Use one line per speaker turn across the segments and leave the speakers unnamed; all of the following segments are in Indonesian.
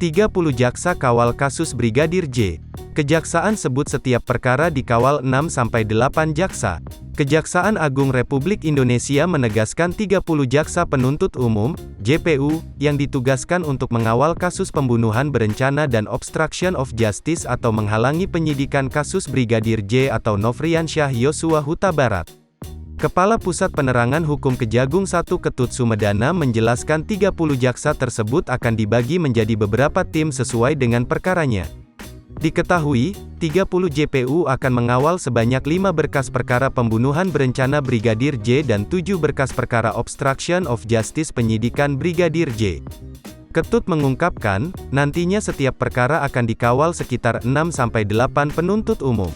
30 jaksa kawal kasus Brigadir J. Kejaksaan sebut setiap perkara dikawal 6-8 jaksa. Kejaksaan Agung Republik Indonesia menegaskan 30 jaksa penuntut umum, JPU, yang ditugaskan untuk mengawal kasus pembunuhan berencana dan obstruction of justice atau menghalangi penyidikan kasus Brigadir J atau Nofriansyah Yosua Huta Barat. Kepala Pusat Penerangan Hukum Kejagung 1 Ketut Sumedana menjelaskan 30 jaksa tersebut akan dibagi menjadi beberapa tim sesuai dengan perkaranya. Diketahui, 30 JPU akan mengawal sebanyak 5 berkas perkara pembunuhan berencana Brigadir J dan 7 berkas perkara obstruction of justice penyidikan Brigadir J. Ketut mengungkapkan, nantinya setiap perkara akan dikawal sekitar 6-8 penuntut umum.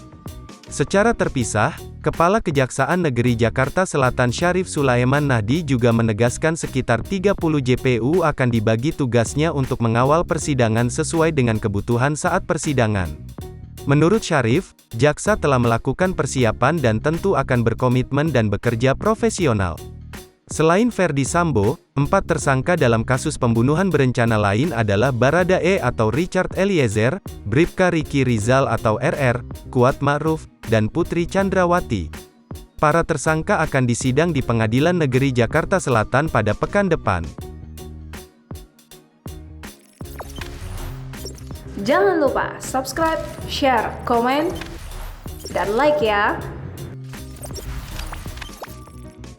Secara terpisah, Kepala Kejaksaan Negeri Jakarta Selatan Syarif Sulaiman Nahdi juga menegaskan sekitar 30 JPU akan dibagi tugasnya untuk mengawal persidangan sesuai dengan kebutuhan saat persidangan. Menurut Syarif, jaksa telah melakukan persiapan dan tentu akan berkomitmen dan bekerja profesional. Selain Ferdi Sambo, 4 tersangka dalam kasus pembunuhan berencana lain adalah Baradae atau Richard Eliezer, Bribka Riki Rizal atau RR, Kuat Ma'ruf, dan Putri Chandrawati. Para tersangka akan disidang di Pengadilan Negeri Jakarta Selatan pada pekan depan.
Jangan lupa subscribe, share, komen, dan like ya!